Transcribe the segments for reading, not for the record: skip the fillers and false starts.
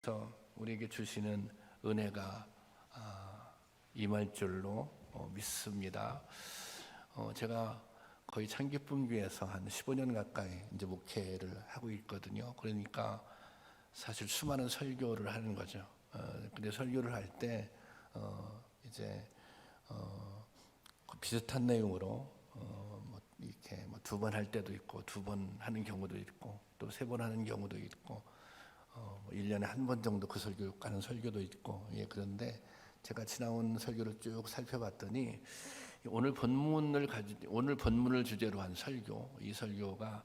그래서 우리에게 주시는 은혜가 임할 줄로 믿습니다. 제가 거의 창기쁨교회에서 한 15년 가까이 이제 목회를 하고 있거든요. 그러니까 사실 수많은 설교를 하는 거죠. 근데 설교를 할 때 이제 비슷한 내용으로 뭐 이렇게 뭐 2번 할 때도 있고 2번 하는 경우도 있고 또 3번 하는 경우도 있고 1년에 한 번 정도 그 설교 가는 설교도 있고, 그런데 제가 지나온 설교를 쭉 살펴봤더니 오늘 본문을 주제로 한 설교, 이 설교가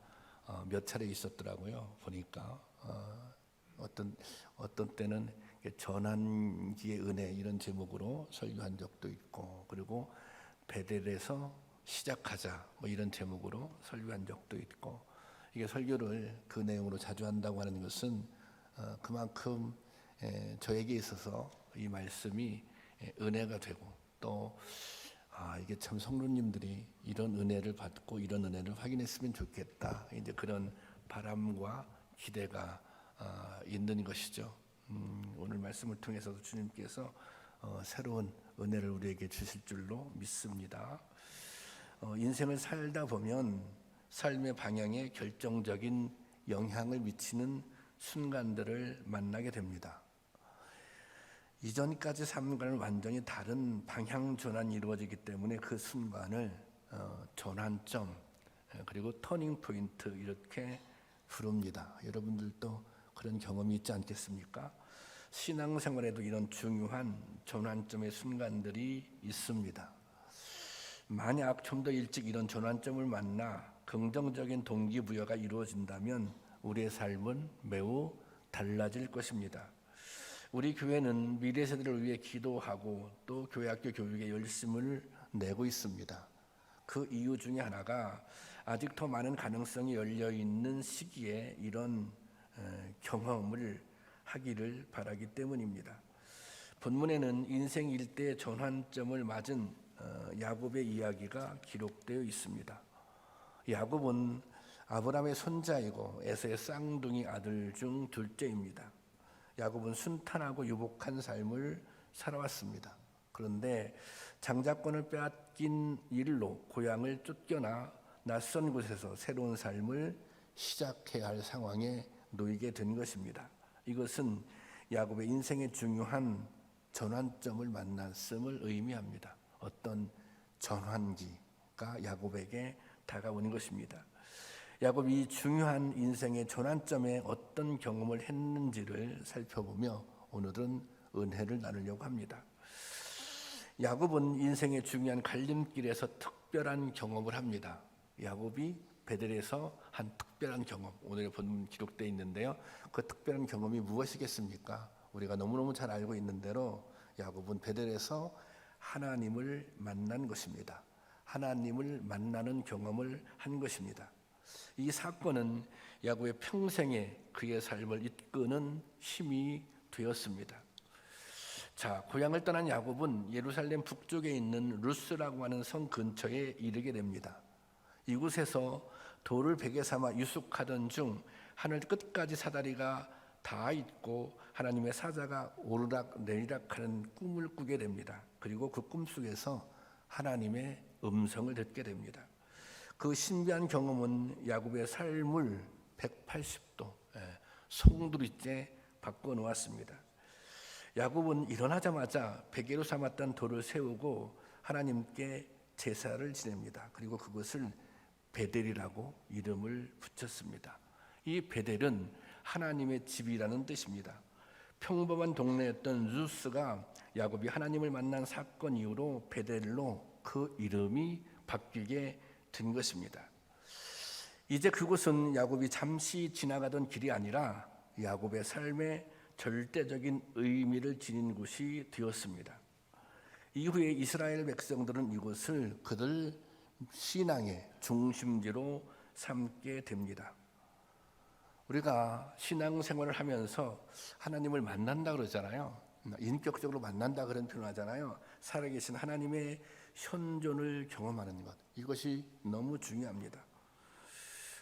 몇 차례 있었더라고요. 보니까 어떤 때는 전환기의 은혜 이런 제목으로 설교한 적도 있고, 그리고 베델에서 시작하자 뭐 이런 제목으로 설교한 적도 있고, 이게 설교를 그 내용으로 자주 한다고 하는 것은 그만큼 저에게 있어서 이 말씀이 은혜가 되고, 또 이게 참 성도님들이 이런 은혜를 받고 이런 은혜를 확인했으면 좋겠다, 이제 그런 바람과 기대가 있는 것이죠. 오늘 말씀을 통해서도 주님께서 새로운 은혜를 우리에게 주실 줄로 믿습니다. 인생을 살다 보면 삶의 방향에 결정적인 영향을 미치는 순간들을 만나게 됩니다. 이전까지 삶과는 완전히 다른 방향 전환이 이루어지기 때문에 그 순간을 전환점, 그리고 터닝 포인트 이렇게 부릅니다. 여러분들도 그런 경험이 있지 않겠습니까? 신앙생활에도 이런 중요한 전환점의 순간들이 있습니다. 만약 좀 더 일찍 이런 전환점을 만나 긍정적인 동기부여가 이루어진다면 우리의 삶은 매우 달라질 것입니다. 우리 교회는 미래 세대를 위해 기도하고 또 교회학교 교육에 열심을 내고 있습니다. 그 이유 중에 하나가 아직 더 많은 가능성이 열려 있는 시기에 이런 경험을 하기를 바라기 때문입니다. 본문에는 인생 일대의 전환점을 맞은 야곱의 이야기가 기록되어 있습니다. 야곱은 아브라함의 손자이고 에서의 쌍둥이 아들 중 둘째입니다. 야곱은 순탄하고 유복한 삶을 살아왔습니다. 그런데 장자권을 빼앗긴 일로 고향을 쫓겨나 낯선 곳에서 새로운 삶을 시작해야 할 상황에 놓이게 된 것입니다. 이것은 야곱의 인생의 중요한 전환점을 만났음을 의미합니다. 어떤 전환기가 야곱에게 다가오는 것입니다. 야곱이 이 중요한 인생의 전환점에 어떤 경험을 했는지를 살펴보며 오늘은 은혜를 나누려고 합니다. 야곱은 인생의 중요한 갈림길에서 특별한 경험을 합니다. 야곱이 베델에서 한 특별한 경험, 오늘 본문 기록되어 있는데요. 그 특별한 경험이 무엇이겠습니까? 우리가 너무너무 잘 알고 있는 대로 야곱은 베델에서 하나님을 만난 것입니다. 하나님을 만나는 경험을 한 것입니다. 이 사건은 야곱의 평생에 그의 삶을 이끄는 힘이 되었습니다. 자, 고향을 떠난 야곱은 예루살렘 북쪽에 있는 루스라고 하는 성 근처에 이르게 됩니다. 이곳에서 돌을 베개 삼아 유숙하던 중 하늘 끝까지 사다리가 닿아 있고 하나님의 사자가 오르락 내리락하는 꿈을 꾸게 됩니다. 그리고 그 꿈속에서 하나님의 음성을 듣게 됩니다. 그 신비한 경험은 야곱의 삶을 180도 송두리째 바꿔놓았습니다. 야곱은 일어나자마자 베개로 삼았던 돌을 세우고 하나님께 제사를 지냅니다. 그리고 그것을 베델이라고 이름을 붙였습니다. 이 베델은 하나님의 집이라는 뜻입니다. 평범한 동네였던 루스가 야곱이 하나님을 만난 사건 이후로 베델로 그 이름이 바뀌게 된 것입니다. 이제 그곳은 야곱이 잠시 지나가던 길이 아니라 야곱의 삶의 절대적인 의미를 지닌 곳이 되었습니다. 이후에 이스라엘 백성들은 이곳을 그들 신앙의 중심지로 삼게 됩니다. 우리가 신앙생활을 하면서 하나님을 만난다 그러잖아요. 인격적으로 만난다 그런 표현을 하잖아요. 살아계신 하나님의 현존을 경험하는 것, 이것이 너무 중요합니다.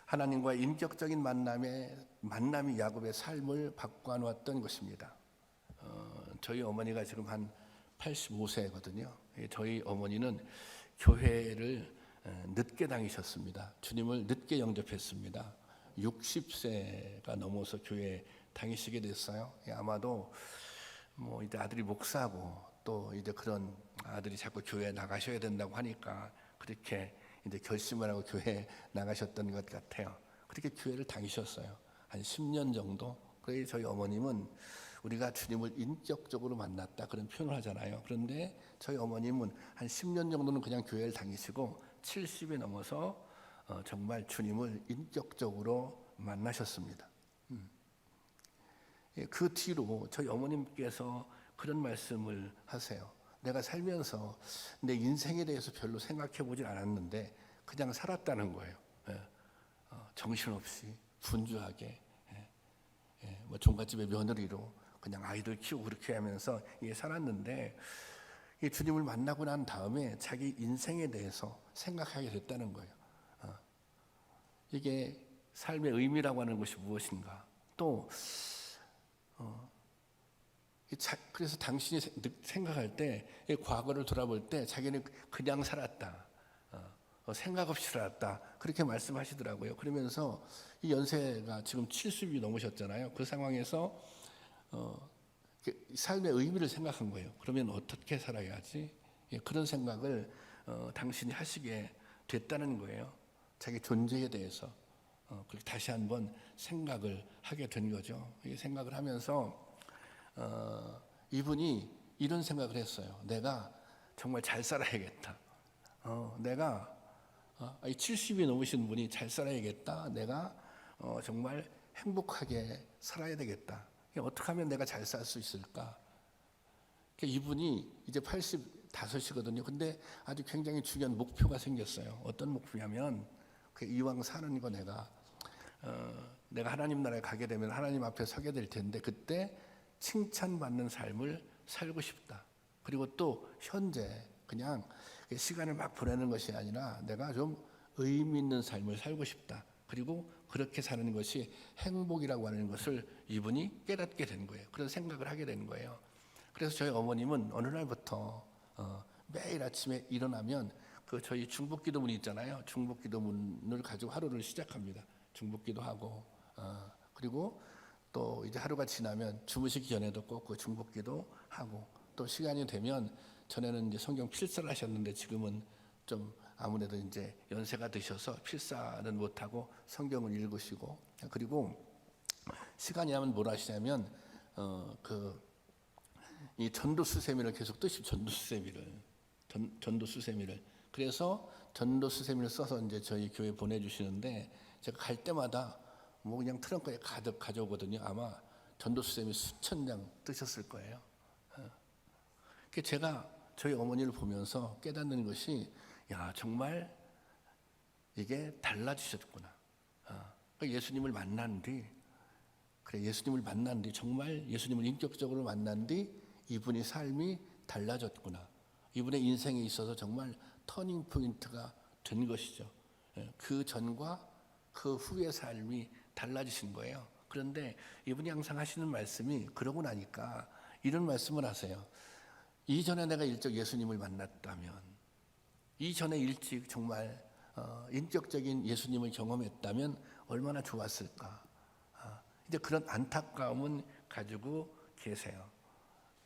하나님과 인격적인 만남이 야곱의 삶을 바꿔놓았던 것입니다. 저희 어머니가 지금 한 85세거든요. 저희 어머니는 교회를 늦게 다니셨습니다. 주님을 늦게 영접했습니다. 60세가 넘어서 교회 다니시게 됐어요. 아마도 뭐 이제 아들이 목사고 또 이제 그런 아들이 자꾸 교회에 나가셔야 된다고 하니까 그렇게 이제 결심을 하고 교회에 나가셨던 것 같아요. 그렇게 교회를 다니셨어요. 한 10년 정도. 그래서 저희 어머님은 우리가 주님을 인격적으로 만났다 그런 표현을 하잖아요. 그런데 저희 어머님은 한 10년 정도는 그냥 교회를 다니시고 70이 넘어서 정말 주님을 인격적으로 만나셨습니다. 그 뒤로 저희 어머님께서 그런 말씀을 하세요. 내가 살면서 내 인생에 대해서 별로 생각해 보질 않았는데 그냥 살았다는 거예요. 정신없이 분주하게 뭐 종갓집의 며느리로 그냥 아이들 키우고 그렇게 하면서 살았는데 주님을 만나고 난 다음에 자기 인생에 대해서 생각하게 됐다는 거예요. 이게 삶의 의미라고 하는 것이 무엇인가? 또 그래서 당신이 생각할 때 과거를 돌아볼 때 자기는 그냥 살았다. 생각 없이 살았다. 그렇게 말씀하시더라고요. 그러면서 이 연세가 지금 70이 넘으셨잖아요. 그 상황에서 삶의 의미를 생각한 거예요. 그러면 어떻게 살아야지? 그런 생각을 당신이 하시게 됐다는 거예요. 자기 존재에 대해서 그렇게 다시 한번 생각을 하게 된 거죠. 이 생각을 하면서 이분이 이런 생각을 했어요. 내가 정말 잘 살아야겠다. 내가 70이 넘으신 분이 잘 살아야겠다. 내가 정말 행복하게 살아야 되겠다. 어떻게 하면 내가 잘 살 수 있을까? 이분이 이제 85이거든요. 근데 아주 굉장히 중요한 목표가 생겼어요. 어떤 목표냐면 이왕 사는 거 내가 하나님 나라에 가게 되면 하나님 앞에 서게 될 텐데 그때 칭찬받는 삶을 살고 싶다. 그리고 또 현재 그냥 시간을 막 보내는 것이 아니라 내가 좀 의미 있는 삶을 살고 싶다. 그리고 그렇게 사는 것이 행복이라고 하는 것을 이분이 깨닫게 된 거예요. 그런 생각을 하게 된 거예요. 그래서 저희 어머님은 어느 날부터 매일 아침에 일어나면 저희 중복기도문 있잖아요. 중복기도문을 가지고 하루를 시작합니다. 중복기도하고 그리고 또 이제 하루가 지나면 주무시기 전에도 꼭 그 중복기도 하고 또 시간이 되면 전에는 이제 성경 필사를 하셨는데 지금은 좀 아무래도 이제 연세가 드셔서 필사는 못 하고 성경을 읽으시고 그리고 시간이 나면 뭘 하시냐면 이 전도수세미를 계속 뜨시고 전도수세미를 그래서 전도수세미를 써서 이제 저희 교회 보내주시는데 제가 갈 때마다 뭐 그냥 트렁크에 가득 가져오거든요. 아마 전도수세미 수천 장 뜨셨을 거예요. 제가 저희 어머니를 보면서 깨닫는 것이 정말 이게 달라지셨구나. 예수님을 만난 뒤 정말 예수님을 인격적으로 만난 뒤 이분의 삶이 달라졌구나. 이분의 인생에 있어서 정말 터닝 포인트가 된 것이죠. 그 전과 그 후의 삶이 달라지신 거예요. 그런데 이분이 항상 하시는 말씀이 그러고 나니까 이런 말씀을 하세요. 이전에 내가 일찍 예수님을 만났다면, 이전에 일찍 정말 인격적인 예수님을 경험했다면 얼마나 좋았을까. 이제 그런 안타까움은 가지고 계세요.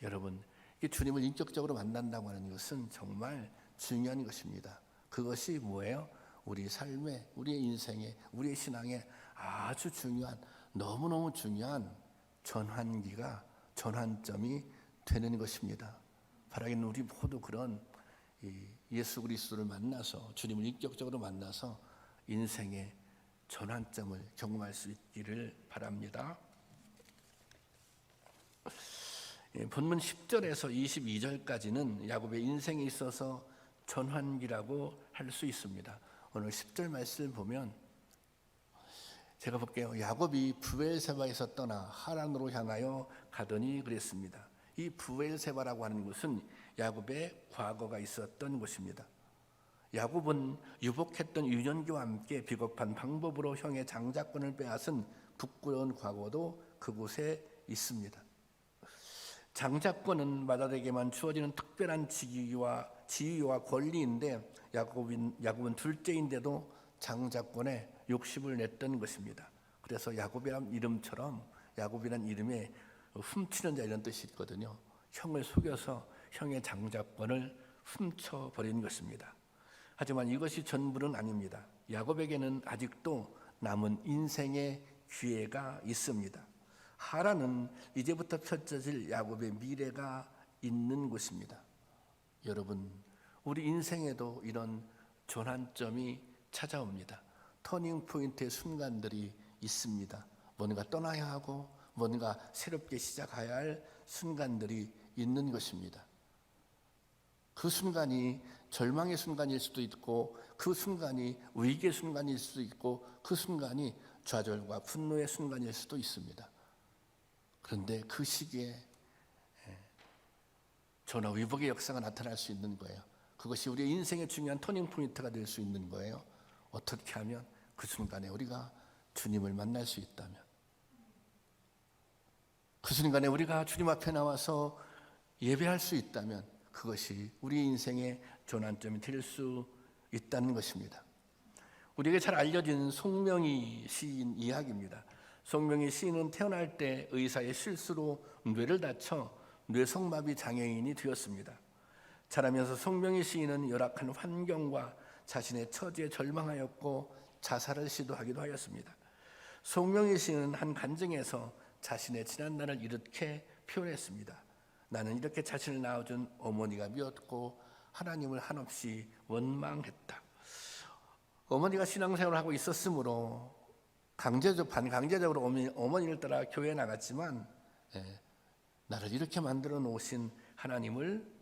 여러분, 주님을 인격적으로 만난다고 하는 것은 정말 중요한 것입니다. 그것이 뭐예요? 우리 삶에, 우리의 인생에, 우리의 신앙에 아주 중요한, 너무너무 중요한 전환점이 되는 것입니다. 바라기는 우리 모두 그런 예수 그리스도를 만나서 주님을 인격적으로 만나서 인생의 전환점을 경험할 수 있기를 바랍니다. 본문 10절에서 22절까지는 야곱의 인생에 있어서 전환기라고 할 수 있습니다. 오늘 10절 말씀을 보면 제가 볼게요. 야곱이 브엘세바에서 떠나 하란으로 향하여 가더니 그랬습니다. 이 브엘세바라고 하는 곳은 야곱의 과거가 있었던 곳입니다. 야곱은 유복했던 유년기와 함께 비겁한 방법으로 형의 장자권을 빼앗은 부끄러운 과거도 그곳에 있습니다. 장자권은 맏아들에게만 주어지는 특별한 지위와 권리인데 야곱은 둘째인데도 장자권에 욕심을 냈던 것입니다. 그래서 야곱이란 이름처럼 야곱이란 이름에 훔치는 자 이런 뜻이 있거든요. 형을 속여서 형의 장자권을 훔쳐버린 것입니다. 하지만 이것이 전부는 아닙니다. 야곱에게는 아직도 남은 인생의 기회가 있습니다. 하란은 이제부터 펼쳐질 야곱의 미래가 있는 곳입니다. 여러분, 우리 인생에도 이런 전환점이 찾아옵니다. 터닝 포인트의 순간들이 있습니다. 뭔가 떠나야 하고 뭔가 새롭게 시작해야 할 순간들이 있는 것입니다. 그 순간이 절망의 순간일 수도 있고 그 순간이 위기의 순간일 수도 있고 그 순간이 좌절과 분노의 순간일 수도 있습니다. 그런데 그 시기에 전화 위복의 역사가 나타날 수 있는 거예요. 그것이 우리의 인생의 중요한 터닝 포인트가 될 수 있는 거예요. 어떻게 하면 그 순간에 우리가 주님을 만날 수 있다면, 그 순간에 우리가 주님 앞에 나와서 예배할 수 있다면 그것이 우리 인생의 전환점이 될 수 있다는 것입니다. 우리에게 잘 알려진 송명희 시인 이야기입니다. 송명희 시인은 태어날 때 의사의 실수로 뇌를 다쳐 뇌성마비 장애인이 되었습니다. 자라면서 송명희 시인은 열악한 환경과 자신의 처지에 절망하였고 자살을 시도하기도 하였습니다. 송명희 시인은 한 간증에서 자신의 지난 날을 이렇게 표현했습니다. 나는 이렇게 자신을 낳아준 어머니가 미웠고 하나님을 한없이 원망했다. 어머니가 신앙생활을 하고 있었으므로 반강제적으로 어머니를 따라 교회에 나갔지만 나를 이렇게 만들어 놓으신 하나님을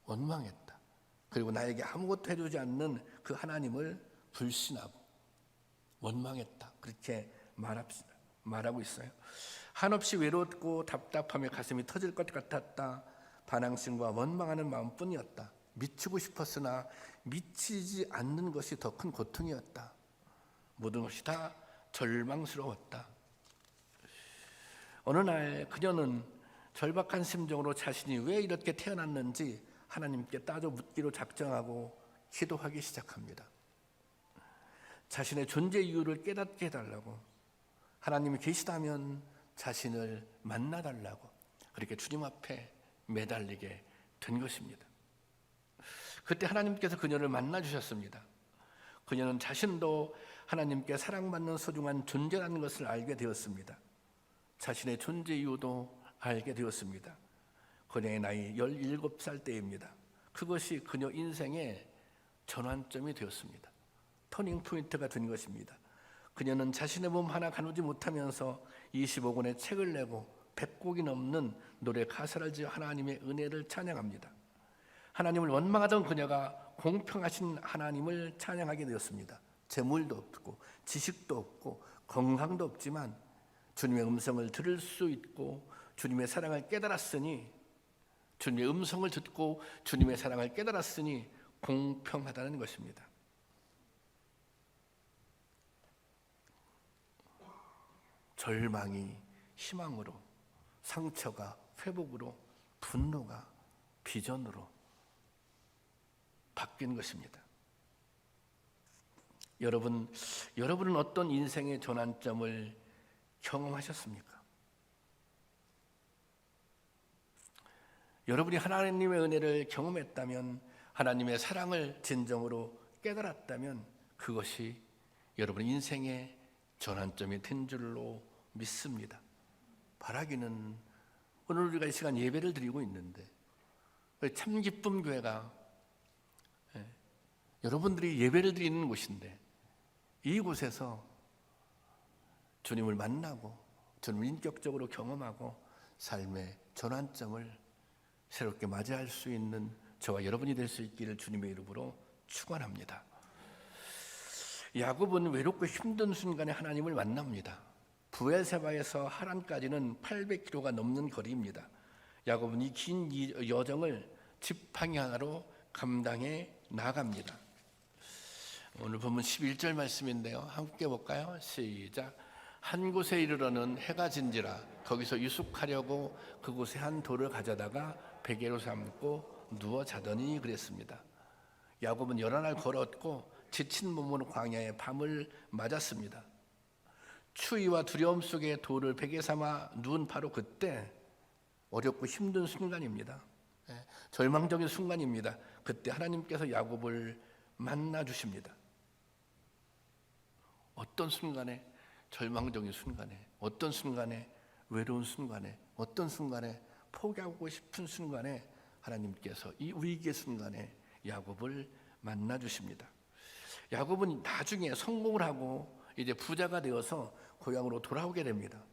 원망했다. 그리고 나에게 아무것도 해주지 않는 그 하나님을 불신하고 원망했다. 그렇게 말하고 있어요. 한없이 외롭고 답답하며 가슴이 터질 것 같았다. 반항심과 원망하는 마음뿐이었다. 미치고 싶었으나 미치지 않는 것이 더 큰 고통이었다. 모든 것이 다 절망스러웠다. 어느 날 그녀는 절박한 심정으로 자신이 왜 이렇게 태어났는지 하나님께 따져 묻기로 작정하고 기도하기 시작합니다. 자신의 존재 이유를 깨닫게 해달라고, 하나님이 계시다면 자신을 만나달라고 그렇게 주님 앞에 매달리게 된 것입니다. 그때 하나님께서 그녀를 만나주셨습니다. 그녀는 자신도 하나님께 사랑받는 소중한 존재라는 것을 알게 되었습니다. 자신의 존재 이유도 알게 되었습니다. 그녀의 나이 17살 때입니다. 그것이 그녀 인생의 전환점이 되었습니다. 터닝 포인트가 된 것입니다. 그녀는 자신의 몸 하나 가누지 못하면서 25권의 책을 내고 100곡이 넘는 노래 가사를 지어 하나님의 은혜를 찬양합니다. 하나님을 원망하던 그녀가 공평하신 하나님을 찬양하게 되었습니다. 재물도 없고 지식도 없고 건강도 없지만 주님의 음성을 들을 수 있고 주님의 사랑을 깨달았으니, 주님의 음성을 듣고 주님의 사랑을 깨달았으니 공평하다는 것입니다. 절망이 희망으로, 상처가 회복으로, 분노가 비전으로 바뀐 것입니다. 여러분은 어떤 인생의 전환점을 경험하셨습니까? 여러분이 하나님의 은혜를 경험했다면, 하나님의 사랑을 진정으로 깨달았다면 그것이 여러분 인생의 전환점이 된 줄로 믿습니다. 바라기는 오늘 우리가 이 시간 예배를 드리고 있는데 참 기쁨 교회가 여러분들이 예배를 드리는 곳인데 이곳에서 주님을 만나고 주님을 인격적으로 경험하고 삶의 전환점을 새롭게 맞이할 수 있는 저와 여러분이 될 수 있기를 주님의 이름으로 축원합니다. 야곱은 외롭고 힘든 순간에 하나님을 만납니다. 부엘세바에서 하란까지는 800km가 넘는 거리입니다. 야곱은 이 긴 여정을 지팡이 하나로 감당해 나갑니다. 오늘 본문 11절 말씀인데요. 함께 볼까요? 시작. 한 곳에 이르러는 해가 진지라 거기서 유숙하려고 그곳에 한 돌을 가져다가 베개로 삼고 누워 자더니 그랬습니다. 야곱은 여러 날 걸었고 지친 몸으로 광야에 밤을 맞았습니다. 추위와 두려움 속에 돌을 베개 삼아 누운 바로 그때 어렵고 힘든 순간입니다. 절망적인 순간입니다. 그때 하나님께서 야곱을 만나 주십니다. 어떤 순간에? 절망적인 순간에, 어떤 순간에? 외로운 순간에, 어떤 순간에? 포기하고 싶은 순간에 하나님께서 이 위기의 순간에 야곱을 만나 주십니다. 야곱은 나중에 성공을 하고 이제 부자가 되어서 고향으로 돌아오게 됩니다.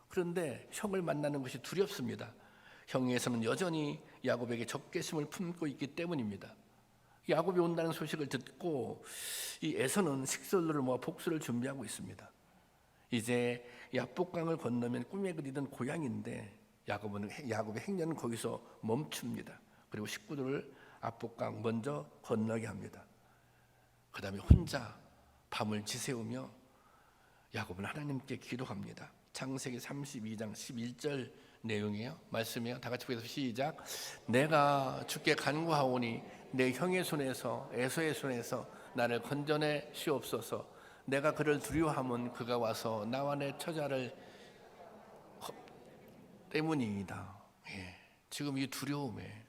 그런데 형을 만나는 것이 두렵습니다. 형에서는 여전히 야곱에게 적개심을 품고 있기 때문입니다. 야곱이 온다는 소식을 듣고 이 에서는 식솔로를 모아 복수를 준비하고 있습니다. 이제 야복강을 건너면 꿈에 그리던 고향인데 야곱의 행렬은 거기서 멈춥니다. 그리고 식구들을 압복강 먼저 건너게 합니다. 그 다음에 혼자 밤을 지새우며 야곱은 하나님께 기도합니다. 창세기 32장 11절 내용이에요. 말씀이에요. 다 같이 보겠습니다. 시작. 내가 주께 간구하오니 내 형의 손에서 에서의 손에서 나를 건져내 시옵소서. 내가 그를 두려워하면 그가 와서 나와 내 처자를 때문이다. 지금 이 두려움에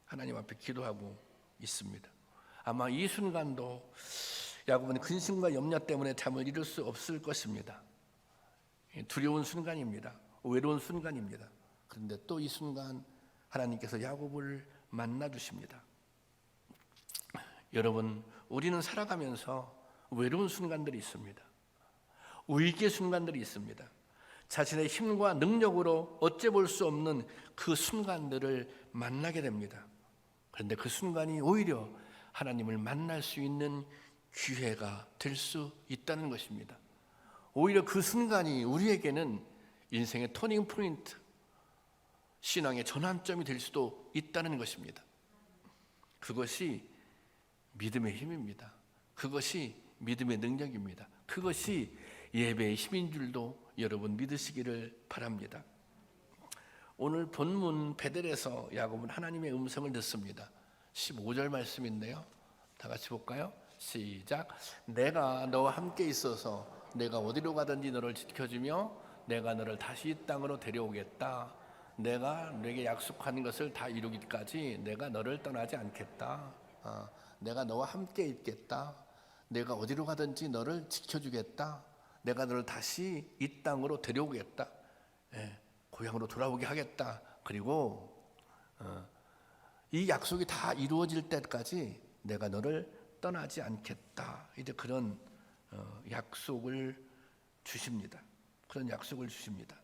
하나님 앞에 기도하고 있습니다. 아마 이 순간도 야곱은 근심과 염려 때문에 잠을 이룰 수 없을 것입니다. 두려운 순간입니다. 외로운 순간입니다. 그런데 또 이 순간 하나님께서 야곱을 만나 주십니다. 여러분, 우리는 살아가면서 외로운 순간들이 있습니다. 위기의 순간들이 있습니다. 자신의 힘과 능력으로 어찌볼 수 없는 그 순간들을 만나게 됩니다. 그런데 그 순간이 오히려 하나님을 만날 수 있는 기회가 될 수 있다는 것입니다. 오히려 그 순간이 우리에게는 인생의 터닝 포인트, 신앙의 전환점이 될 수도 있다는 것입니다. 그것이 믿음의 힘입니다. 그것이 믿음의 능력입니다. 그것이 예배의 힘인 줄도 여러분 믿으시기를 바랍니다. 오늘 본문 베델에서 야곱은 하나님의 음성을 듣습니다. 15절 말씀인데요. 다 같이 볼까요? 시작. 내가 너와 함께 있어서 내가 어디로 가든지 너를 지켜주며 내가 너를 다시 이 땅으로 데려오겠다. 내가 내게 약속한 것을 다 이루기까지 내가 너를 떠나지 않겠다. 내가 너와 함께 있겠다. 내가 어디로 가든지 너를 지켜주겠다. 내가 너를 다시 이 땅으로 데려오겠다. 고향으로 돌아오게 하겠다. 그리고 이 약속이 다 이루어질 때까지 내가 너를 떠나지 않겠다. 이제 그런 약속을 주십니다. 그런 약속을 주십니다.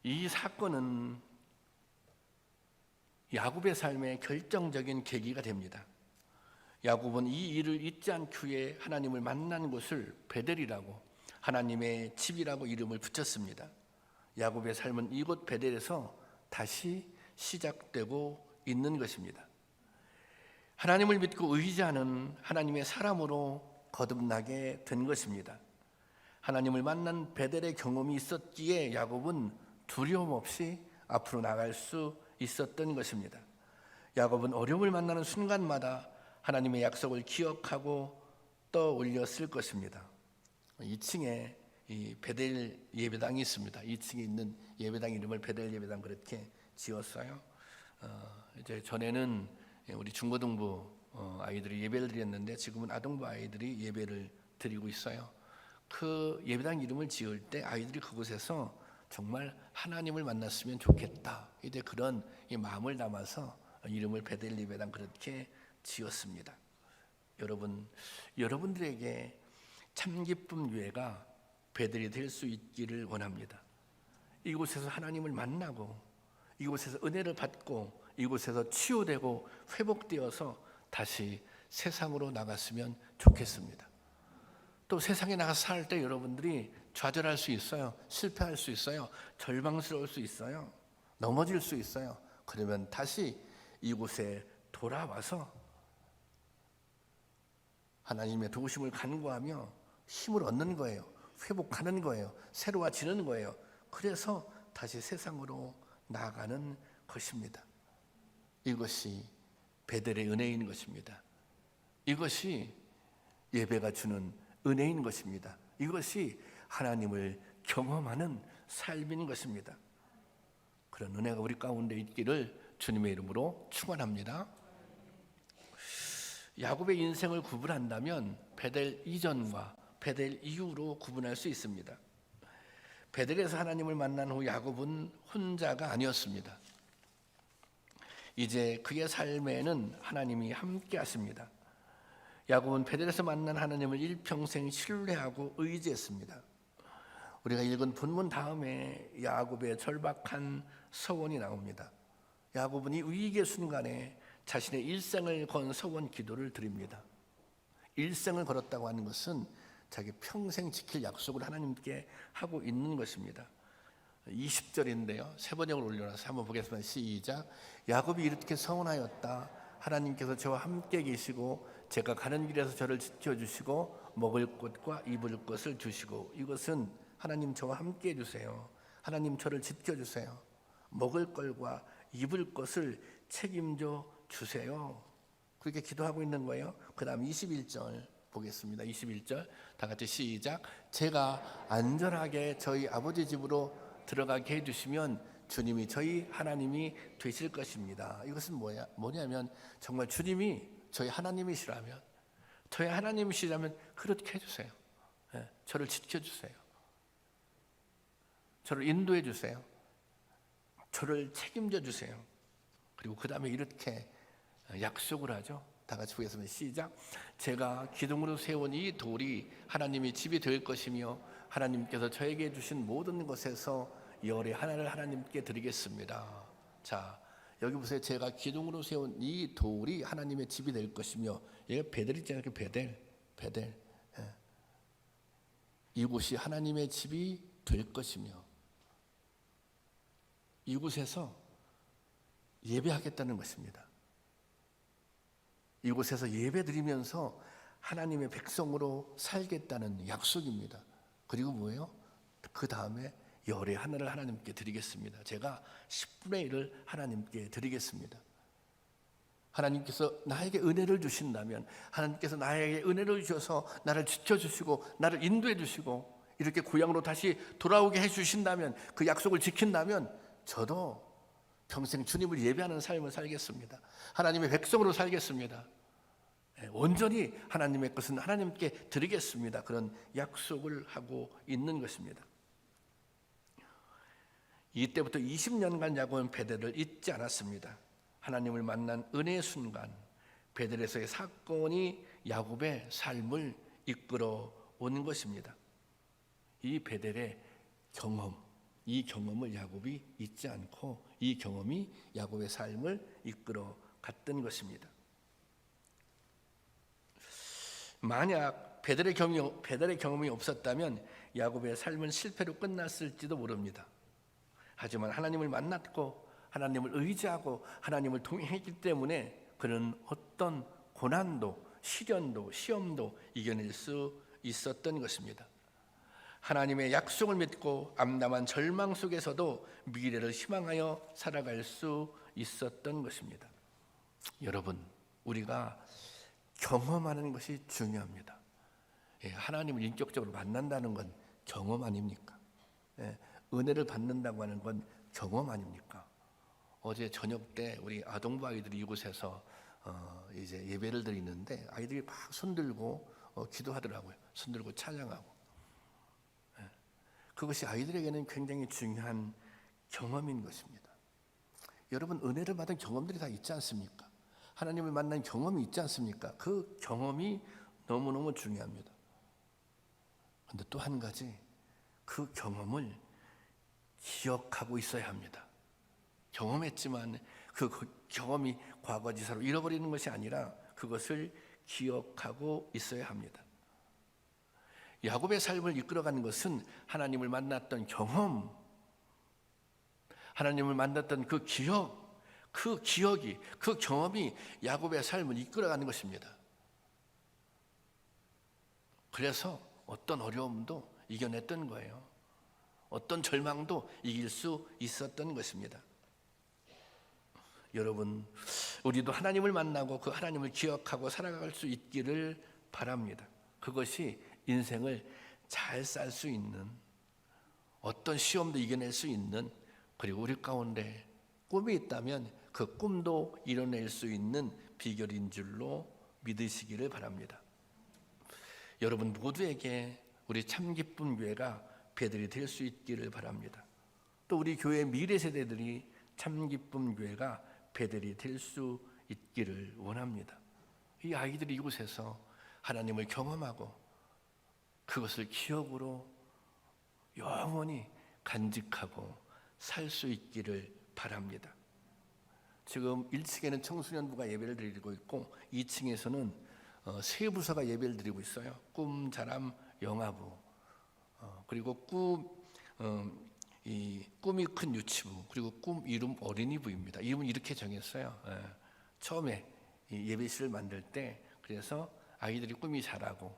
이 사건은 야곱의 삶의 결정적인 계기가 됩니다. 야곱은 이 일을 잊지 않기에 하나님을 만난 곳을 베델이라고, 하나님의 집이라고 이름을 붙였습니다. 야곱의 삶은 이곳 베델에서 다시 시작되고 있는 것입니다. 하나님을 믿고 의지하는 하나님의 사람으로 거듭나게 된 것입니다. 하나님을 만난 베델의 경험이 있었기에 야곱은 두려움 없이 앞으로 나갈 수 있었던 것입니다. 야곱은 어려움을 만나는 순간마다 하나님의 약속을 기억하고 떠올렸을 것입니다. 2층에 이 베델 예배당이 있습니다. 2층에 있는 예배당 이름을 베델 예배당 그렇게 지었어요. 이제 전에는 우리 중고등부 아이들이 예배를 드렸는데 지금은 아동부 아이들이 예배를 드리고 있어요. 그 예배당 이름을 지을 때 아이들이 그곳에서 정말 하나님을 만났으면 좋겠다. 이제 그런 이 마음을 담아서 이름을 베델 예배당 그렇게 지었습니다. 여러분들에게 참 기쁨 유해가 베델이 될 수 있기를 원합니다. 이곳에서 하나님을 만나고 이곳에서 은혜를 받고 이곳에서 치유되고 회복되어서 다시 세상으로 나갔으면 좋겠습니다. 또 세상에 나가서 살 때 여러분들이 좌절할 수 있어요. 실패할 수 있어요. 절망스러울 수 있어요. 넘어질 수 있어요. 그러면 다시 이곳에 돌아와서 하나님의 도우심을 간구하며 힘을 얻는 거예요. 회복하는 거예요. 새로워지는 거예요. 그래서 다시 세상으로 나아가는 것입니다. 이것이 베델의 은혜인 것입니다. 이것이 예배가 주는 은혜인 것입니다. 이것이 하나님을 경험하는 삶인 것입니다. 그런 은혜가 우리 가운데 있기를 주님의 이름으로 축원합니다. 야곱의 인생을 구분한다면 베델 이전과 베델 이후로 구분할 수 있습니다. 베델에서 하나님을 만난 후 야곱은 혼자가 아니었습니다. 이제 그의 삶에는 하나님이 함께 하십니다. 야곱은 베델에서 만난 하나님을 일평생 신뢰하고 의지했습니다. 우리가 읽은 본문 다음에 야곱의 절박한 서원이 나옵니다. 야곱은 이 위기의 순간에 자신의 일생을 건 서원 기도를 드립니다. 일생을 걸었다고 하는 것은 자기 평생 지킬 약속을 하나님께 하고 있는 것입니다. 20절인데요. 세 번역을 올려놔서 한번 보겠습니다. 시작. 야곱이 이렇게 서원하였다. 하나님께서 저와 함께 계시고 제가 가는 길에서 저를 지켜주시고 먹을 것과 입을 것을 주시고, 이것은 하나님 저와 함께 해주세요. 하나님 저를 지켜주세요. 먹을 것과 입을 것을 책임져 주세요. 그렇게 기도하고 있는 거예요. 그 다음 21절 보겠습니다. 21절 다 같이 시작. 제가 안전하게 저희 아버지 집으로 들어가게 해주시면 주님이 저희 하나님이 되실 것입니다. 이것은 뭐냐면 정말 주님이 저희 하나님이시라면, 저희 하나님이시라면 그렇게 해주세요. 저를 지켜주세요. 저를 인도해 주세요. 저를 책임져 주세요. 그리고 그 다음에 이렇게 약속을 하죠. 다 같이 보겠습니다. 시작. 제가 기둥으로 세운 이 돌이 하나님의 집이 될 것이며 하나님께서 저에게 주신 모든 것에서 열의 하나를 하나님께 드리겠습니다. 자, 여기 보세요. 제가 기둥으로 세운 이 돌이 하나님의 집이 될 것이며, 얘가 베델 있잖아요. 베델. 이곳이 하나님의 집이 될 것이며, 이곳에서 예배하겠다는 것입니다. 이곳에서 예배드리면서 하나님의 백성으로 살겠다는 약속입니다. 그리고 뭐예요? 그 다음에 열의 하나를 하나님께 드리겠습니다. 제가 10분의 1을 하나님께 드리겠습니다. 하나님께서 나에게 은혜를 주신다면, 하나님께서 나에게 은혜를 주셔서 나를 지켜주시고 나를 인도해 주시고 이렇게 고향으로 다시 돌아오게 해주신다면, 그 약속을 지킨다면 저도 평생 주님을 예배하는 삶을 살겠습니다. 하나님의 백성으로 살겠습니다. 온전히 하나님의 것은 하나님께 드리겠습니다. 그런 약속을 하고 있는 것입니다. 이때부터 20년간 야곱은 베델을 잊지 않았습니다. 하나님을 만난 은혜의 순간, 베델에서의 사건이 야곱의 삶을 이끌어 온 것입니다. 이 베델의 경험, 이 경험을 야곱이 잊지 않고 이 경험이 야곱의 삶을 이끌어 갔던 것입니다. 만약 베델의 경험이 없었다면 야곱의 삶은 실패로 끝났을지도 모릅니다. 하지만 하나님을 만났고 하나님을 의지하고 하나님을 동행했기 때문에 그는 어떤 고난도, 시련도, 시험도 이겨낼 수 있었던 것입니다. 하나님의 약속을 믿고 암담한 절망 속에서도 미래를 희망하여 살아갈 수 있었던 것입니다. 여러분, 우리가 경험하는 것이 중요합니다. 하나님을 인격적으로 만난다는 건 경험 아닙니까? 은혜를 받는다고 하는 건 경험 아닙니까? 어제 저녁 때 우리 아동부 아이들이 이곳에서 이제 예배를 드리는데 아이들이 막 손들고 기도하더라고요. 손들고 찬양하고. 그것이 아이들에게는 굉장히 중요한 경험인 것입니다. 여러분, 은혜를 받은 경험들이 다 있지 않습니까? 하나님을 만난 경험이 있지 않습니까? 그 경험이 너무너무 중요합니다. 그런데 또 한 가지, 그 경험을 기억하고 있어야 합니다. 경험했지만 그 경험이 과거지사로 잃어버리는 것이 아니라 그것을 기억하고 있어야 합니다. 야곱의 삶을 이끌어가는 것은 하나님을 만났던 경험, 하나님을 만났던 그 기억, 그 기억이, 그 경험이 야곱의 삶을 이끌어가는 것입니다. 그래서 어떤 어려움도 이겨냈던 거예요. 어떤 절망도 이길 수 있었던 것입니다. 여러분, 우리도 하나님을 만나고 그 하나님을 기억하고 살아갈 수 있기를 바랍니다. 그것이 인생을 잘 살 수 있는, 어떤 시험도 이겨낼 수 있는, 그리고 우리 가운데 꿈이 있다면 그 꿈도 이뤄낼 수 있는 비결인 줄로 믿으시기를 바랍니다. 여러분 모두에게 우리 참기쁨 교회가 배들이 될 수 있기를 바랍니다. 또 우리 교회 미래 세대들이 참기쁨 교회가 배들이 될 수 있기를 원합니다. 이 아이들이 이곳에서 하나님을 경험하고 그것을 기억으로 영원히 간직하고 살 수 있기를 바랍니다. 지금 1층에는 청소년부가 예배를 드리고 있고 2층에서는 세 부서가 예배를 드리고 있어요. 꿈, 자람, 영아부, 그리고 꿈이 큰 유치부, 그리고 꿈 이름 어린이부입니다. 이름은 이렇게 정했어요. 처음에 이 예배실을 만들 때 그래서 아이들이 꿈이 자라고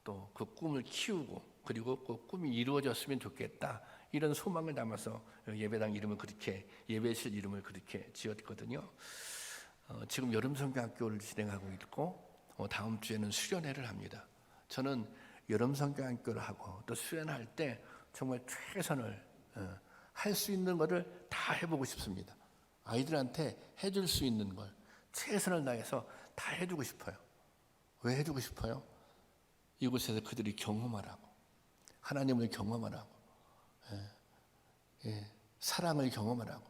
또 그 꿈을 키우고 그리고 그 꿈이 이루어졌으면 좋겠다, 이런 소망을 담아서 예배당 이름을 그렇게, 예배실 이름을 그렇게 지었거든요. 지금 여름 성경학교를 진행하고 있고 다음 주에는 수련회를 합니다. 저는 여름 성경학교를 하고 또 수련할 때 정말 최선을 할 수 있는 것을 다 해보고 싶습니다. 아이들한테 해줄 수 있는 걸 최선을 다해서 다 해주고 싶어요. 왜 해주고 싶어요? 이곳에서 그들이 경험하라고, 하나님을 경험하라고, 사랑을 경험하라고,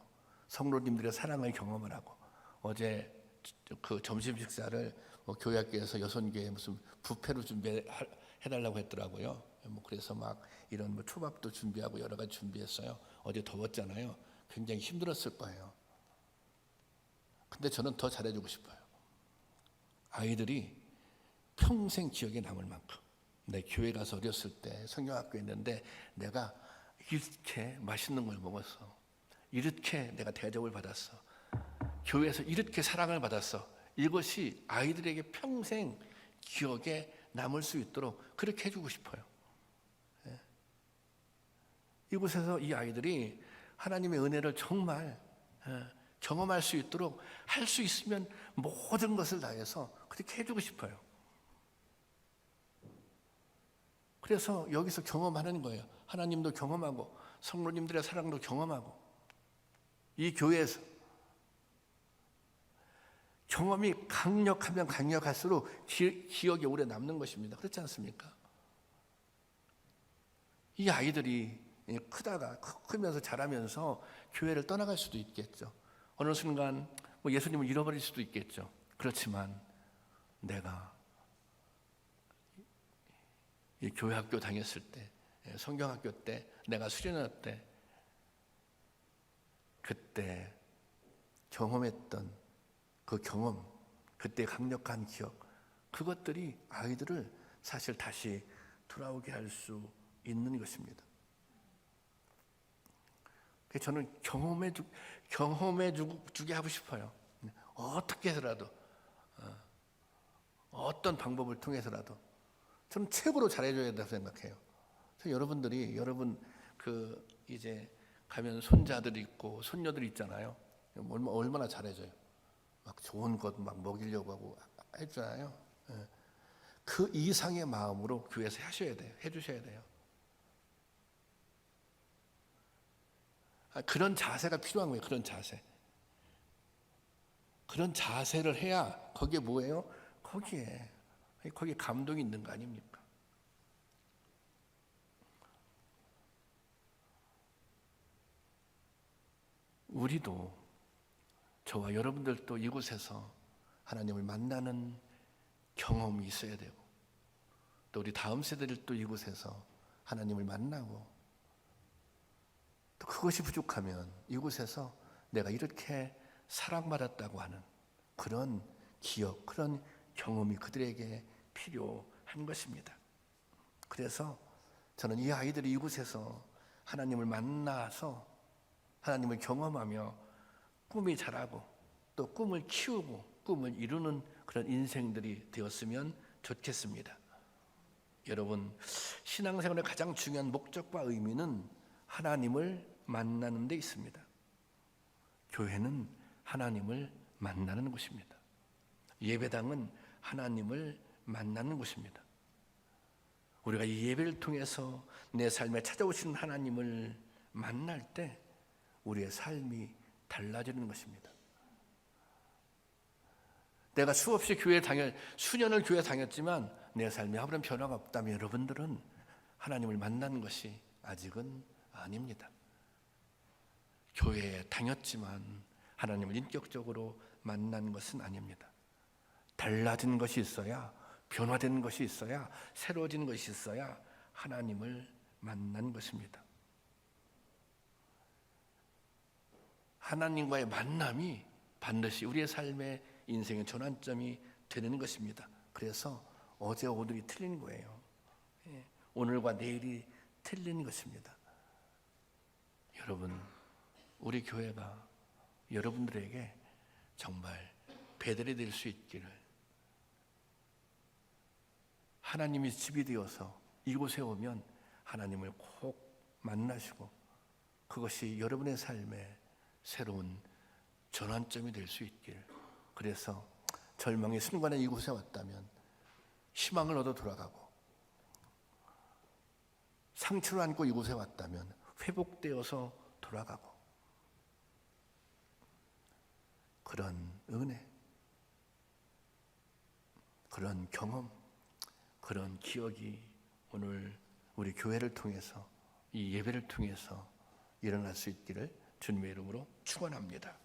성도님들의 사랑을 경험하라고. 어제 그 점심 식사를 교회학교에서 여선교회 무슨 뷔페로 준비해달라고 했더라고요. 그래서 막 이런 초밥도 준비하고 여러 가지 준비했어요. 어제 더웠잖아요. 굉장히 힘들었을 거예요. 근데 저는 더 잘해주고 싶어요. 아이들이 평생 기억에 남을 만큼, 내 교회 가서 어렸을 때 성경학교에 있는데 내가 이렇게 맛있는 걸 먹었어, 이렇게 내가 대접을 받았어, 교회에서 이렇게 사랑을 받았어, 이것이 아이들에게 평생 기억에 남을 수 있도록 그렇게 해주고 싶어요. 이곳에서 이 아이들이 하나님의 은혜를 정말 경험할 수 있도록 할 수 있으면 모든 것을 다해서 그렇게 해주고 싶어요. 그래서 여기서 경험하는 거예요. 하나님도 경험하고 성도님들의 사랑도 경험하고, 이 교회에서 경험이 강력하면 강력할수록 기억이 오래 남는 것입니다. 그렇지 않습니까? 이 아이들이 크면서 자라면서 교회를 떠나갈 수도 있겠죠. 어느 순간 예수님을 잃어버릴 수도 있겠죠. 그렇지만 내가 이 교회 학교 다녔을 때, 성경학교 때, 내가 수련회 때, 그때 경험했던 그 경험, 그때 강력한 기억, 그것들이 아이들을 사실 다시 돌아오게 할 수 있는 것입니다. 그래서 저는 경험해주게 하고 싶어요. 어떻게 해서라도, 어떤 방법을 통해서라도 저는 최고로 잘해줘야 된다고 생각해요. 여러분들이, 여러분 이제 가면 손자들이 있고 손녀들이 있잖아요. 얼마나 잘해줘요. 막 좋은 것 막 먹이려고 하고 해주잖아요. 그 이상의 마음으로 교회에서 하셔야 돼요. 해주셔야 돼요. 그런 자세가 필요한 거예요. 그런 자세. 그런 자세를 해야 거기에 뭐예요? 거기에 감동이 있는 거 아닙니까? 우리도, 저와 여러분들도 이곳에서 하나님을 만나는 경험이 있어야 되고, 또 우리 다음 세대들도 이곳에서 하나님을 만나고, 또 그것이 부족하면 이곳에서 내가 이렇게 사랑받았다고 하는 그런 기억, 그런 경험이 그들에게 필요한 것입니다. 그래서 저는 이 아이들이 이곳에서 하나님을 만나서 하나님을 경험하며 꿈이 자라고 또 꿈을 키우고 꿈을 이루는 그런 인생들이 되었으면 좋겠습니다. 여러분, 신앙생활의 가장 중요한 목적과 의미는 하나님을 만나는 데 있습니다. 교회는 하나님을 만나는 곳입니다. 예배당은 하나님을 만나는 곳입니다. 우리가 이 예배를 통해서 내 삶에 찾아오시는 하나님을 만날 때 우리의 삶이 달라지는 것입니다. 내가 수년을 교회 다녔지만 내 삶에 아무런 변화가 없다면 여러분들은 하나님을 만나는 것이 아직은 아닙니다. 교회에 다녔지만 하나님을 인격적으로 만난 것은 아닙니다. 달라진 것이 있어야, 변화된 것이 있어야, 새로워진 것이 있어야 하나님을 만난 것입니다. 하나님과의 만남이 반드시 우리의 삶의 인생의 전환점이 되는 것입니다. 그래서 어제 오늘이 틀린 거예요. 오늘과 내일이 틀린 것입니다. 여러분, 우리 교회가 여러분들에게 정말 배달이 될 수 있기를, 하나님이 집이 되어서 이곳에 오면 하나님을 꼭 만나시고 그것이 여러분의 삶의 새로운 전환점이 될 수 있기를, 그래서 절망의 순간에 이곳에 왔다면 희망을 얻어 돌아가고, 상처를 안고 이곳에 왔다면 회복되어서 돌아가고, 그런 은혜, 그런 경험, 그런 기억이 오늘 우리 교회를 통해서, 이 예배를 통해서 일어날 수 있기를 주님의 이름으로 축원합니다.